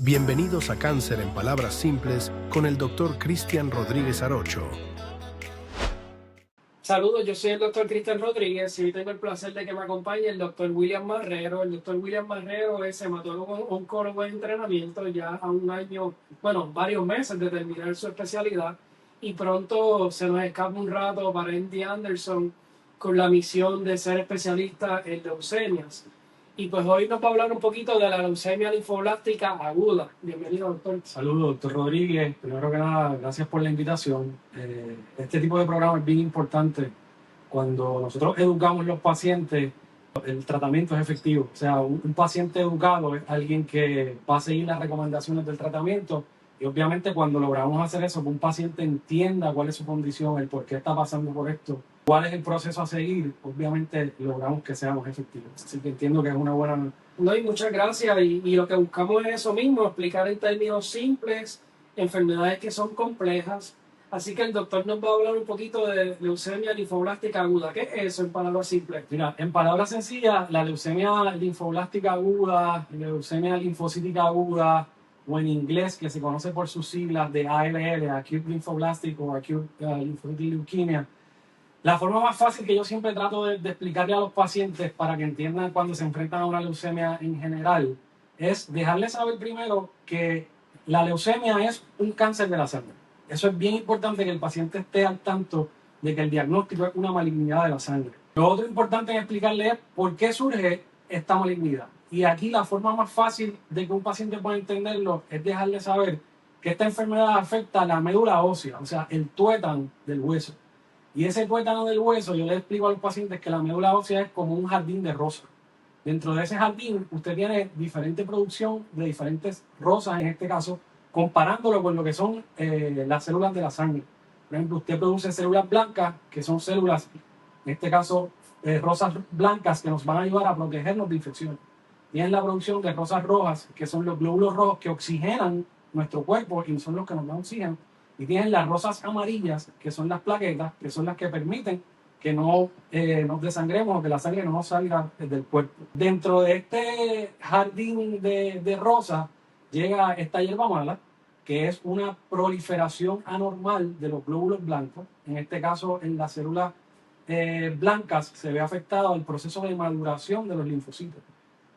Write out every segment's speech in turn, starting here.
Bienvenidos a Cáncer en Palabras Simples con el Dr. Cristian Rodríguez Arocho. Saludos, yo soy el doctor Cristian Rodríguez y hoy tengo el placer de que me acompañe el doctor William Marrero. El doctor William Marrero es hematólogo oncólogo de entrenamiento ya a un año, varios meses de terminar su especialidad, y pronto se nos escapa un rato para MD Anderson con la misión de ser especialista en leucemias. Y pues hoy nos va a hablar un poquito de la leucemia linfoblástica aguda. Bienvenido, doctor. Saludos, doctor Rodríguez. Primero que nada, gracias por la invitación. Este tipo de programa es bien importante. Cuando nosotros educamos a los pacientes, el tratamiento es efectivo. O sea, un paciente educado es alguien que va a seguir las recomendaciones del tratamiento. Y obviamente cuando logramos hacer eso, que un paciente entienda cuál es su condición, el por qué está pasando por esto, cuál es el proceso a seguir, obviamente logramos que seamos efectivos. Así que entiendo que es una buena... No, y muchas gracias. Y lo que buscamos es eso mismo, explicar en términos simples enfermedades que son complejas. Así que el doctor nos va a hablar un poquito de leucemia linfoblástica aguda. ¿Qué es eso en palabras simples? Mira, en palabras sencillas, la leucemia linfoblástica aguda, leucemia linfocítica aguda, o en inglés, que se conoce por sus siglas de ALL, Acute Lymphoblastic o Acute Lymphocytic Leukemia. La forma más fácil que yo siempre trato de explicarle a los pacientes para que entiendan cuando se enfrentan a una leucemia en general es dejarles saber primero que la leucemia es un cáncer de la sangre. Eso es bien importante, que el paciente esté al tanto de que el diagnóstico es una malignidad de la sangre. Lo otro importante en explicarle es por qué surge esta malignidad. Y aquí la forma más fácil de que un paciente pueda entenderlo es dejarle saber que esta enfermedad afecta a la médula ósea, o sea, el tuétano del hueso. Y ese tuétano del hueso, yo le explico a los pacientes que la médula ósea es como un jardín de rosas. Dentro de ese jardín, usted tiene diferente producción de diferentes rosas, en este caso, comparándolo con lo que son las células de la sangre. Por ejemplo, usted produce células blancas, que son células, en este caso, rosas blancas, que nos van a ayudar a protegernos de infecciones. Tienen la producción de rosas rojas, que son los glóbulos rojos que oxigenan nuestro cuerpo y son los que nos dan oxígeno. Y tienen las rosas amarillas, que son las plaquetas, que son las que permiten que no nos desangremos o que la sangre no nos salga del cuerpo. Dentro de este jardín de rosas llega esta hierba mala, que es una proliferación anormal de los glóbulos blancos. En este caso, en las células blancas se ve afectado el proceso de maduración de los linfocitos.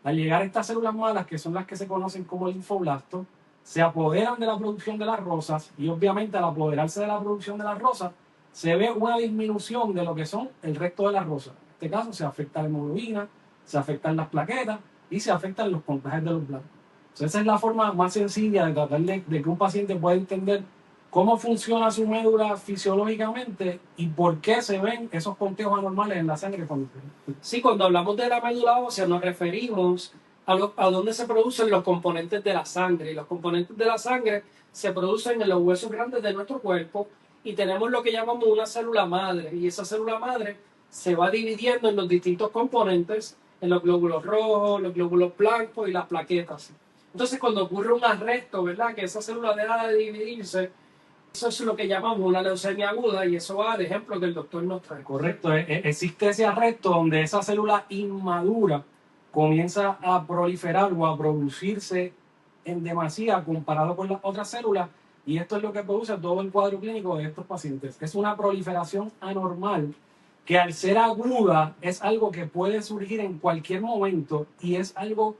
Al llegar a estas células malas, que son las que se conocen como linfoblastos, se apoderan de la producción de las rosas y obviamente al apoderarse de la producción de las rosas se ve una disminución de lo que son el resto de las rosas. En este caso se afecta la hemoglobina, se afectan las plaquetas y se afectan los contagios de los blancos. Entonces esa es la forma más sencilla de tratar de que un paciente pueda entender cómo funciona su médula fisiológicamente y por qué se ven esos conteos anormales en la sangre. Sí, cuando hablamos de la médula ósea nos referimos a dónde se producen los componentes de la sangre. Y los componentes de la sangre se producen en los huesos grandes de nuestro cuerpo y tenemos lo que llamamos una célula madre. Y esa célula madre se va dividiendo en los distintos componentes, en los glóbulos rojos, los glóbulos blancos y las plaquetas. Entonces, cuando ocurre un arresto, ¿verdad?, que esa célula deja de dividirse, eso es lo que llamamos una leucemia aguda, y eso va al ejemplo que el doctor nos trae. Correcto, existe ese arresto donde esa célula inmadura comienza a proliferar o a producirse en demasía comparado con las otras células, y esto es lo que produce todo el cuadro clínico de estos pacientes. Es una proliferación anormal que, al ser aguda, es algo que puede surgir en cualquier momento y es algo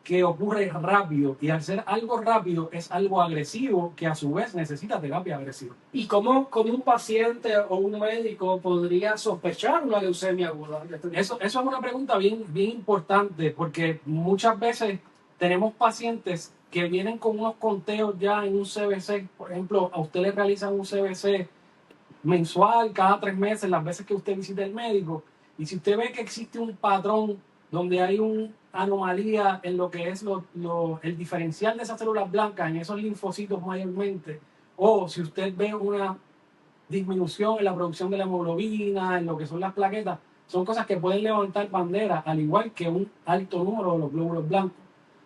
que ocurre rápido, y al ser algo rápido es algo agresivo que a su vez necesita terapia agresiva. ¿Y cómo un paciente o un médico podría sospechar una leucemia aguda? Eso es una pregunta bien importante, porque muchas veces tenemos pacientes que vienen con unos conteos ya en un CBC. Por ejemplo, a usted le realizan un CBC mensual, cada 3 meses, las veces que usted visita el médico, y si usted ve que existe un patrón donde hay una anomalía en lo que es el diferencial de esas células blancas, en esos linfocitos mayormente, o si usted ve una disminución en la producción de la hemoglobina, en lo que son las plaquetas, son cosas que pueden levantar bandera, al igual que un alto número de los glóbulos blancos.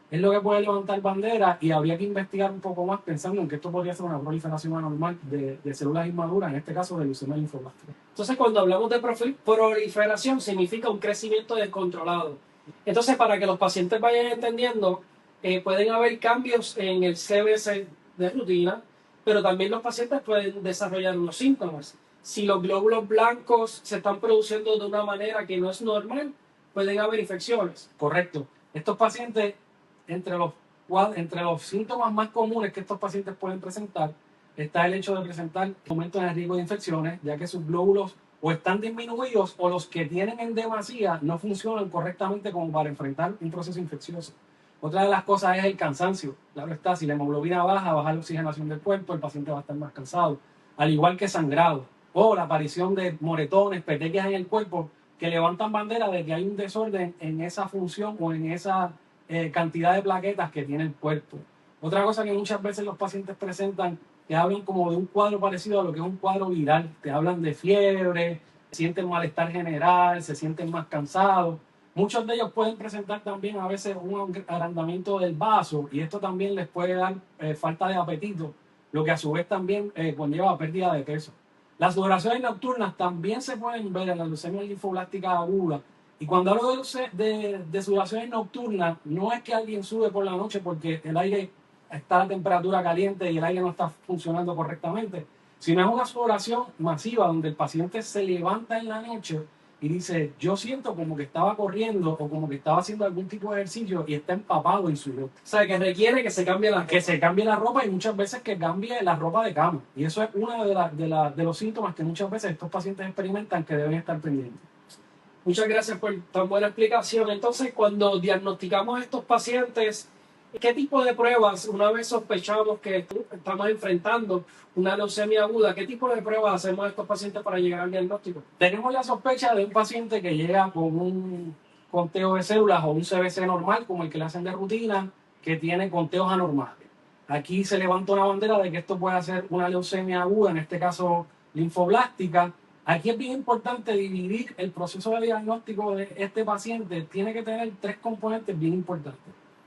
Es lo que puede levantar bandera, y habría que investigar un poco más pensando en que esto podría ser una proliferación anormal de células inmaduras, en este caso de leucemia linfoblástica. Entonces, cuando hablamos de proliferación, significa un crecimiento descontrolado. Entonces, para que los pacientes vayan entendiendo, Pueden haber cambios en el CBC de rutina, pero también los pacientes pueden desarrollar unos síntomas. Si los glóbulos blancos se están produciendo de una manera que no es normal, pueden haber infecciones. Correcto. Estos pacientes, entre los síntomas más comunes que estos pacientes pueden presentar, está el hecho de presentar aumentos en el riesgo de infecciones, ya que sus glóbulos o están disminuidos o los que tienen en demasía no funcionan correctamente como para enfrentar un proceso infeccioso. Otra de las cosas es el cansancio. Claro está, si la hemoglobina baja la oxigenación del cuerpo, el paciente va a estar más cansado. Al igual que sangrado o la aparición de moretones, petequias en el cuerpo que levantan bandera de que hay un desorden en esa función o en esa cantidad de plaquetas que tiene el cuerpo. Otra cosa que muchas veces los pacientes presentan, que hablan como de un cuadro parecido a lo que es un cuadro viral. Te hablan de fiebre, sienten malestar general, se sienten más cansados. Muchos de ellos pueden presentar también a veces un agrandamiento del vaso y esto también les puede dar falta de apetito, lo que a su vez también conlleva pérdida de peso. Las sudoraciones nocturnas también se pueden ver en la leucemia linfoblástica aguda. Y cuando hablo de sudoraciones nocturnas, no es que alguien sube por la noche porque el aire está a temperatura caliente y el aire no está funcionando correctamente, sino es una sudoración masiva donde el paciente se levanta en la noche y dice, yo siento como que estaba corriendo o como que estaba haciendo algún tipo de ejercicio y está empapado en sudor. O sea, que requiere que se cambie la ropa. Que se cambie la ropa y muchas veces que cambie la ropa de cama. Y eso es uno de los síntomas que muchas veces estos pacientes experimentan que deben estar pendientes. Muchas gracias por tan buena explicación. Entonces, cuando diagnosticamos a estos pacientes, ¿qué tipo de pruebas, una vez sospechamos que estamos enfrentando una leucemia aguda, qué tipo de pruebas hacemos a estos pacientes para llegar al diagnóstico? Tenemos la sospecha de un paciente que llega con un conteo de células o un CBC normal, como el que le hacen de rutina, que tiene conteos anormales. Aquí se levanta una bandera de que esto puede ser una leucemia aguda, en este caso linfoblástica. Aquí es bien importante dividir el proceso de diagnóstico de este paciente. Tiene que tener 3 componentes bien importantes.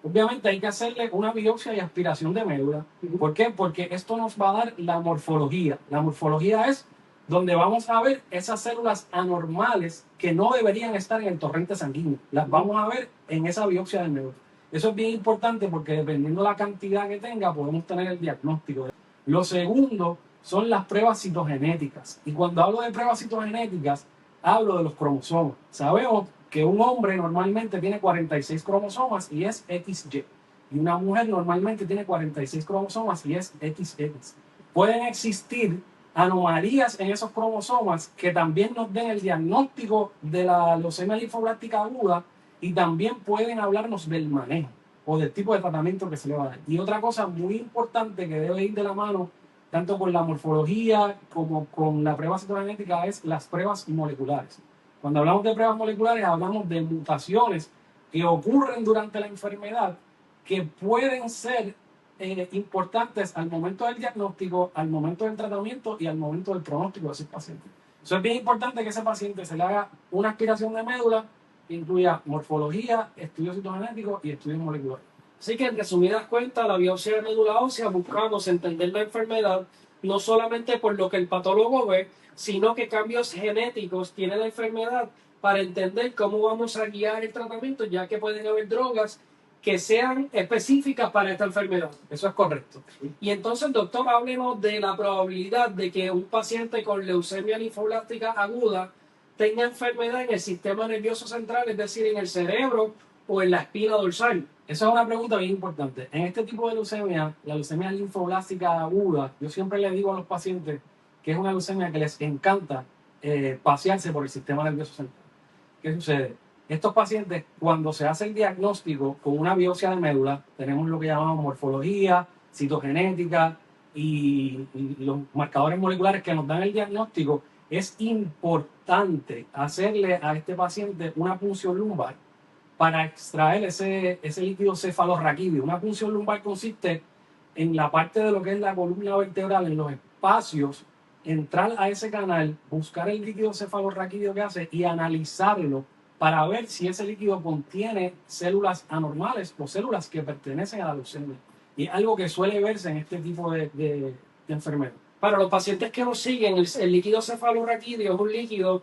Obviamente hay que hacerle una biopsia y aspiración de médula. ¿Por qué? Porque esto nos va a dar la morfología. La morfología es donde vamos a ver esas células anormales que no deberían estar en el torrente sanguíneo. Las vamos a ver en esa biopsia de médula. Eso es bien importante porque dependiendo de la cantidad que tenga, podemos tener el diagnóstico. Lo segundo son las pruebas citogenéticas. Y cuando hablo de pruebas citogenéticas, hablo de los cromosomas. Sabemos que un hombre normalmente tiene 46 cromosomas y es XY. Y una mujer normalmente tiene 46 cromosomas y es XX. Pueden existir anomalías en esos cromosomas que también nos den el diagnóstico de la leucemia linfoblástica aguda y también pueden hablarnos del manejo o del tipo de tratamiento que se le va a dar. Y otra cosa muy importante que debe ir de la mano tanto con la morfología como con la prueba citogenética es las pruebas moleculares. Cuando hablamos de pruebas moleculares hablamos de mutaciones que ocurren durante la enfermedad que pueden ser importantes al momento del diagnóstico, al momento del tratamiento y al momento del pronóstico de ese paciente. Eso es bien importante que ese paciente se le haga una aspiración de médula que incluya morfología, estudios citogenéticos y estudios moleculares. Así que en resumidas cuentas, la biopsia de médula ósea buscamos entender la enfermedad no solamente por lo que el patólogo ve, sino qué cambios genéticos tiene la enfermedad para entender cómo vamos a guiar el tratamiento, ya que pueden haber drogas que sean específicas para esta enfermedad. Eso es correcto. Y entonces, doctor, háblenos de la probabilidad de que un paciente con leucemia linfoblástica aguda tenga enfermedad en el sistema nervioso central, es decir, en el cerebro o en la espina dorsal. Esa es una pregunta bien importante. En este tipo de leucemia, la leucemia linfoblástica aguda, yo siempre le digo a los pacientes que es una leucemia que les encanta pasearse por el sistema nervioso central. ¿Qué sucede? Estos pacientes, cuando se hace el diagnóstico con una biopsia de médula, tenemos lo que llamamos morfología, citogenética y los marcadores moleculares que nos dan el diagnóstico. Es importante hacerle a este paciente una punción lumbar para extraer ese líquido cefalorraquídeo. Una punción lumbar consiste en la parte de lo que es la columna vertebral, en los espacios, entrar a ese canal, buscar el líquido cefalorraquídeo que hace y analizarlo para ver si ese líquido contiene células anormales o células que pertenecen a la leucemia. Y es algo que suele verse en este tipo de enfermedad. Para los pacientes que nos siguen, el líquido cefalorraquídeo es un líquido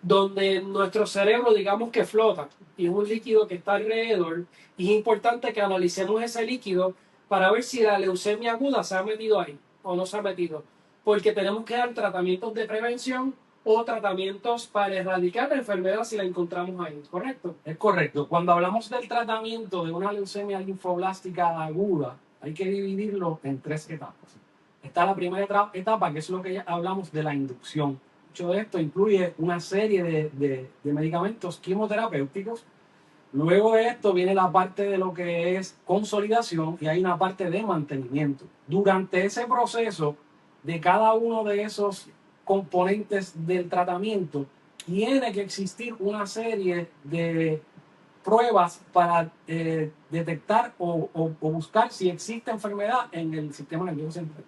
donde nuestro cerebro, digamos que flota, y es un líquido que está alrededor, y es importante que analicemos ese líquido para ver si la leucemia aguda se ha metido ahí o no se ha metido, porque tenemos que dar tratamientos de prevención o tratamientos para erradicar la enfermedad si la encontramos ahí, ¿correcto? Es correcto. Cuando hablamos del tratamiento de una leucemia linfoblástica aguda, hay que dividirlo en 3 etapas. Está la primera etapa, que es lo que ya hablamos de la inducción. Mucho de esto incluye una serie de medicamentos quimioterapéuticos. Luego de esto viene la parte de lo que es consolidación y hay una parte de mantenimiento. Durante ese proceso de cada uno de esos componentes del tratamiento, tiene que existir una serie de pruebas para detectar o buscar si existe enfermedad en el sistema nervioso central.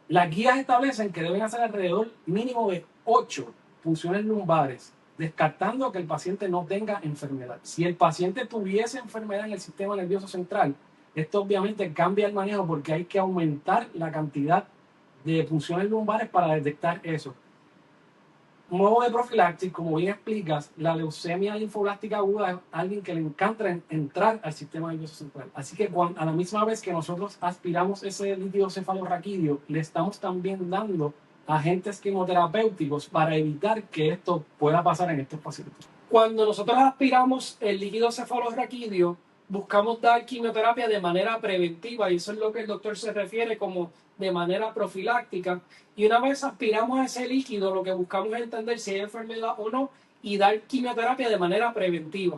Las guías establecen que deben hacer alrededor mínimo de 8 punciones lumbares, descartando que el paciente no tenga enfermedad. Si el paciente tuviese enfermedad en el sistema nervioso central, esto obviamente cambia el manejo porque hay que aumentar la cantidad de punciones lumbares para detectar eso. Modo de profilaxis, como bien explicas, la leucemia linfoblástica aguda es alguien que le encanta entrar al sistema nervioso central. Así que a la misma vez que nosotros aspiramos ese líquido cefalorraquídeo, le estamos también dando agentes quimioterapéuticos para evitar que esto pueda pasar en estos pacientes. Cuando nosotros aspiramos el líquido cefalorraquídeo, buscamos dar quimioterapia de manera preventiva, y eso es lo que el doctor se refiere como de manera profiláctica. Y una vez aspiramos a ese líquido, lo que buscamos es entender si hay enfermedad o no y dar quimioterapia de manera preventiva.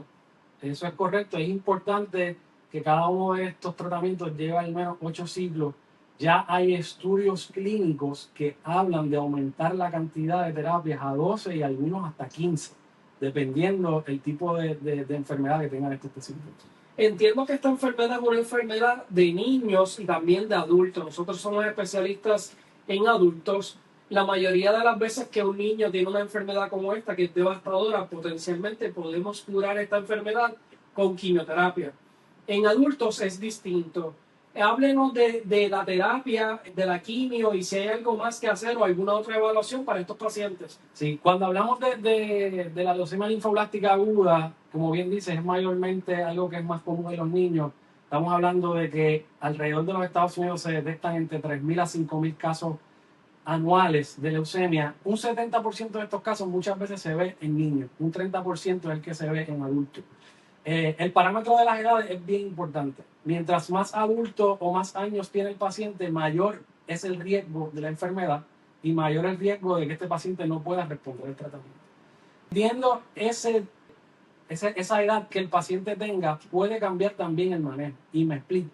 Eso es correcto. Es importante que cada uno de estos tratamientos lleve al menos 8 ciclos. Ya hay estudios clínicos que hablan de aumentar la cantidad de terapias a 12 y algunos hasta 15, dependiendo el tipo de enfermedad que tengan estos pacientes. Entiendo que esta enfermedad es una enfermedad de niños y también de adultos. Nosotros somos especialistas en adultos. La mayoría de las veces que un niño tiene una enfermedad como esta, que es devastadora, potencialmente podemos curar esta enfermedad con quimioterapia. En adultos es distinto. Háblenos de la terapia, de la quimio, y si hay algo más que hacer o alguna otra evaluación para estos pacientes. Sí, cuando hablamos de la leucemia linfoblástica aguda, como bien dices, es mayormente algo que es más común en los niños. Estamos hablando de que alrededor de los Estados Unidos se detectan entre 3.000 a 5.000 casos anuales de leucemia. Un 70% de estos casos muchas veces se ve en niños, un 30% es el que se ve en adultos. El parámetro de las edades es bien importante. Mientras más adulto o más años tiene el paciente, mayor es el riesgo de la enfermedad y mayor el riesgo de que este paciente no pueda responder al tratamiento. Viendo esa edad que el paciente tenga, puede cambiar también el manejo. Y me explico.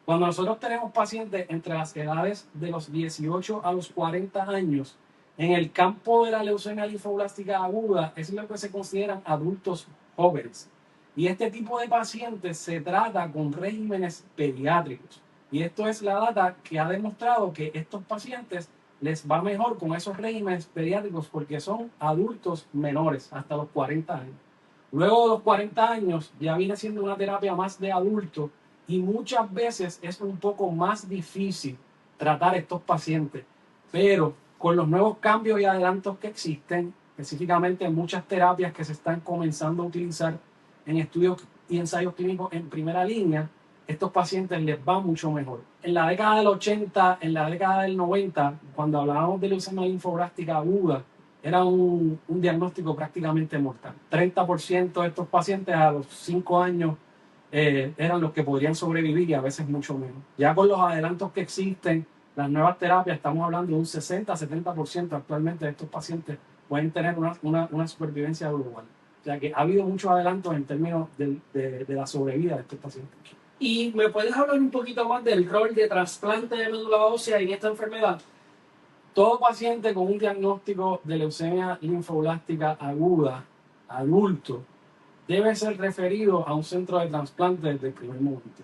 Cuando nosotros tenemos pacientes entre las edades de los 18 a los 40 años, en el campo de la leucemia linfoblástica aguda, es lo que se consideran adultos jóvenes. Y este tipo de pacientes se trata con regímenes pediátricos. Y esto es la data que ha demostrado que estos pacientes les va mejor con esos regímenes pediátricos porque son adultos menores, hasta los 40 años. Luego de los 40 años ya viene siendo una terapia más de adulto y muchas veces es un poco más difícil tratar estos pacientes. Pero con los nuevos cambios y adelantos que existen, específicamente muchas terapias que se están comenzando a utilizar en estudios y ensayos clínicos en primera línea, estos pacientes les va mucho mejor. En la década del 80, en la década del 90, cuando hablábamos de leucemia linfoblástica aguda, era un diagnóstico prácticamente mortal. 30% de estos pacientes a los 5 años eran los que podrían sobrevivir y a veces mucho menos. Ya con los adelantos que existen, las nuevas terapias, estamos hablando de un 60-70% actualmente de estos pacientes pueden tener una supervivencia global. O sea que ha habido muchos adelantos en términos de la sobrevida de estos pacientes. ¿Y me puedes hablar un poquito más del rol de trasplante de médula ósea en esta enfermedad? Todo paciente con un diagnóstico de leucemia linfoblástica aguda, adulto, debe ser referido a un centro de trasplante desde el primer momento.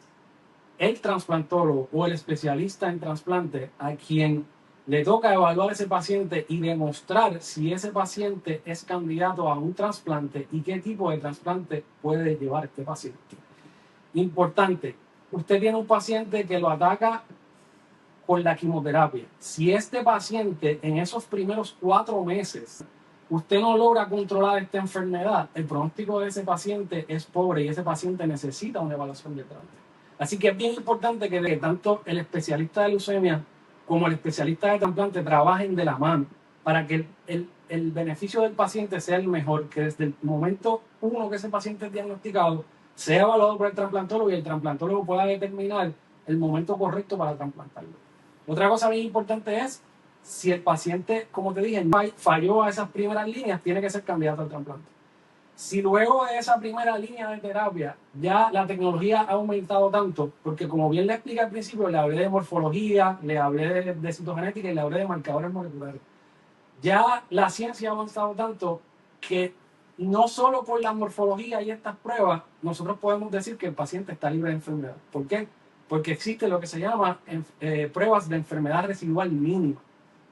El trasplantólogo o el especialista en trasplante a quien le toca evaluar a ese paciente y demostrar si ese paciente es candidato a un trasplante y qué tipo de trasplante puede llevar este paciente. Importante, usted tiene un paciente que lo ataca con la quimioterapia. Si este paciente en esos primeros 4 meses usted no logra controlar esta enfermedad, el pronóstico de ese paciente es pobre y ese paciente necesita una evaluación de trasplante. Así que es bien importante que tanto el especialista de leucemia como el especialista de trasplante trabajen de la mano para que el beneficio del paciente sea el mejor, que desde el momento uno que ese paciente es diagnosticado sea evaluado por el trasplantólogo y el trasplantólogo pueda determinar el momento correcto para trasplantarlo. Otra cosa bien importante es, si el paciente, como te dije, falló a esas primeras líneas, tiene que ser candidato al trasplante. Si luego de esa primera línea de terapia ya la tecnología ha aumentado tanto, porque como bien le expliqué al principio, le hablé de morfología, le hablé de citogenética y le hablé de marcadores moleculares, ya la ciencia ha avanzado tanto que no solo por la morfología y estas pruebas, nosotros podemos decir que el paciente está libre de enfermedad. ¿Por qué? Porque existe lo que se llama pruebas de enfermedad residual mínima.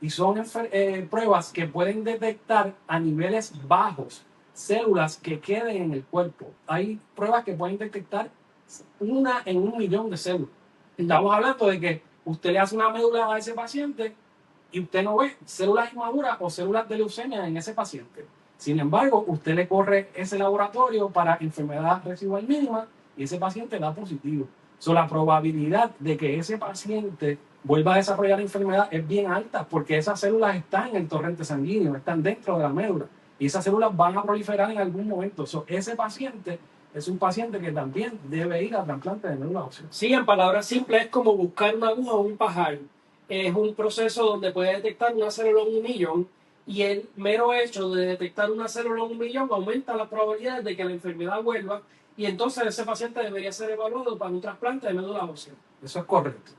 Y son pruebas que pueden detectar a niveles bajos células que queden en el cuerpo. Hay pruebas que pueden detectar 1 en 1 millón de células. Estamos hablando de que usted le hace una médula a ese paciente y usted no ve células inmaduras o células de leucemia en ese paciente. Sin embargo, usted le corre ese laboratorio para enfermedad residual mínima y ese paciente da positivo. La probabilidad de que ese paciente vuelva a desarrollar la enfermedad es bien alta porque esas células están en el torrente sanguíneo, están dentro de la médula y esas células van a proliferar en algún momento. Ese paciente es un paciente que también debe ir a trasplante de médula ósea. Sí, en palabras simples es como buscar una aguja o un pajar. Es un proceso donde puede detectar una célula en 1 millón y el mero hecho de detectar una célula en 1 millón aumenta la probabilidad de que la enfermedad vuelva y entonces ese paciente debería ser evaluado para un trasplante de médula ósea. Eso es correcto.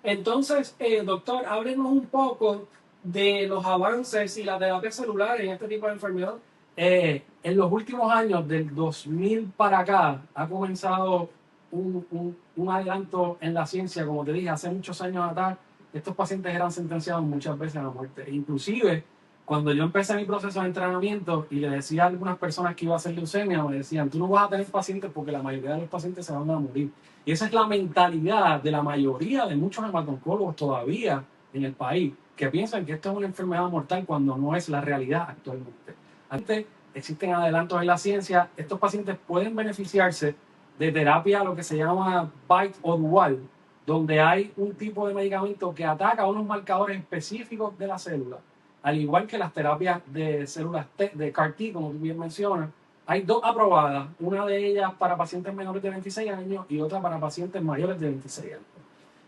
Entonces, doctor, háblenos un poco de los avances y la terapia celular en este tipo de enfermedad. En los últimos años, del 2000 para acá, ha comenzado un adelanto en la ciencia. Como te dije, hace muchos años atrás, estos pacientes eran sentenciados muchas veces a la muerte. Inclusive, cuando yo empecé mi proceso de entrenamiento y le decía a algunas personas que iba a hacer leucemia, me decían, tú no vas a tener pacientes porque la mayoría de los pacientes se van a morir. Y esa es la mentalidad de la mayoría de muchos hematoncólogos todavía en el país, que piensan que esto es una enfermedad mortal cuando no es la realidad actualmente. Antes existen adelantos en la ciencia, estos pacientes pueden beneficiarse de terapia, lo que se llama BiTE o dual, donde hay un tipo de medicamento que ataca unos marcadores específicos de la célula. Al igual que las terapias de células de CAR-T, como tú bien mencionas, hay 2 aprobadas, una de ellas para pacientes menores de 26 años y otra para pacientes mayores de 26 años.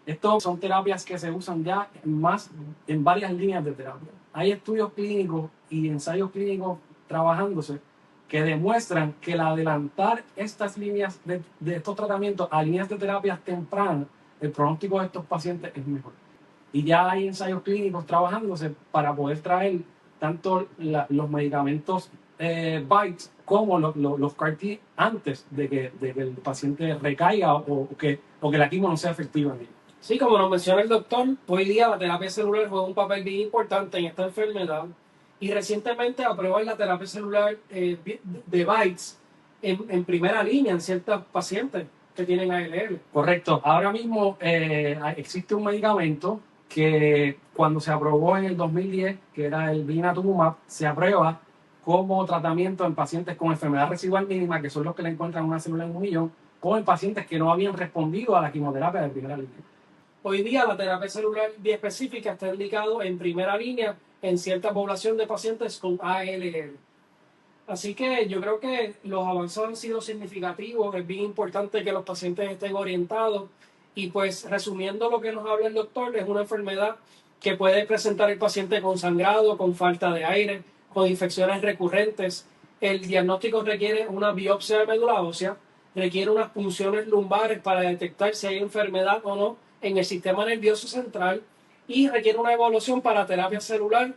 Estas son terapias que se usan ya en varias líneas de terapia. Hay estudios clínicos y ensayos clínicos trabajándose que demuestran que el adelantar estas líneas de estos tratamientos a líneas de terapias tempranas, el pronóstico de estos pacientes es mejor. Y ya hay ensayos clínicos trabajándose para poder traer tanto los medicamentos BiTE como los CAR-T antes de que el paciente recaiga o que la quimio no sea efectiva en él. Sí, como nos menciona el doctor, hoy día la terapia celular juega un papel bien importante en esta enfermedad y recientemente aprueban la terapia celular de BiTEs en primera línea en ciertos pacientes que tienen ALL. Correcto. Ahora mismo existe un medicamento que cuando se aprobó en el 2010, que era el blinatumomab, se aprueba como tratamiento en pacientes con enfermedad residual mínima, que son los que le encuentran una célula en 1 millón, o en pacientes que no habían respondido a la quimioterapia de primera línea. Hoy día la terapia celular biespecífica está indicado en primera línea en cierta población de pacientes con ALL. Así que yo creo que los avances han sido significativos, es bien importante que los pacientes estén orientados y pues resumiendo lo que nos habla el doctor, es una enfermedad que puede presentar el paciente con sangrado, con falta de aire, con infecciones recurrentes. El diagnóstico requiere una biopsia de médula ósea, requiere unas punciones lumbares para detectar si hay enfermedad o no en el sistema nervioso central y requiere una evaluación para terapia celular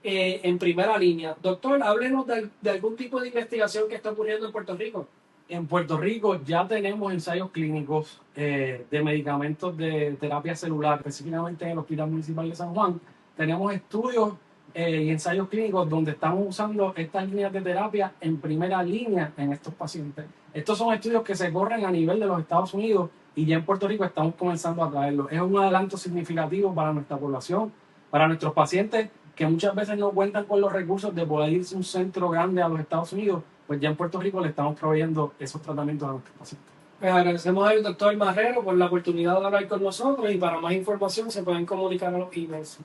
en primera línea. Doctor, háblenos de algún tipo de investigación que está ocurriendo en Puerto Rico. En Puerto Rico ya tenemos ensayos clínicos de medicamentos de terapia celular, específicamente en el Hospital Municipal de San Juan. Tenemos estudios y ensayos clínicos donde estamos usando estas líneas de terapia en primera línea en estos pacientes. Estos son estudios que se corren a nivel de los Estados Unidos y ya en Puerto Rico estamos comenzando a traerlos. Es un adelanto significativo para nuestra población, para nuestros pacientes que muchas veces no cuentan con los recursos de poder irse a un centro grande a los Estados Unidos, pues ya en Puerto Rico le estamos proveyendo esos tratamientos a nuestros pacientes. Pues agradecemos al doctor Marrero por la oportunidad de hablar con nosotros y para más información se pueden comunicar a los emails.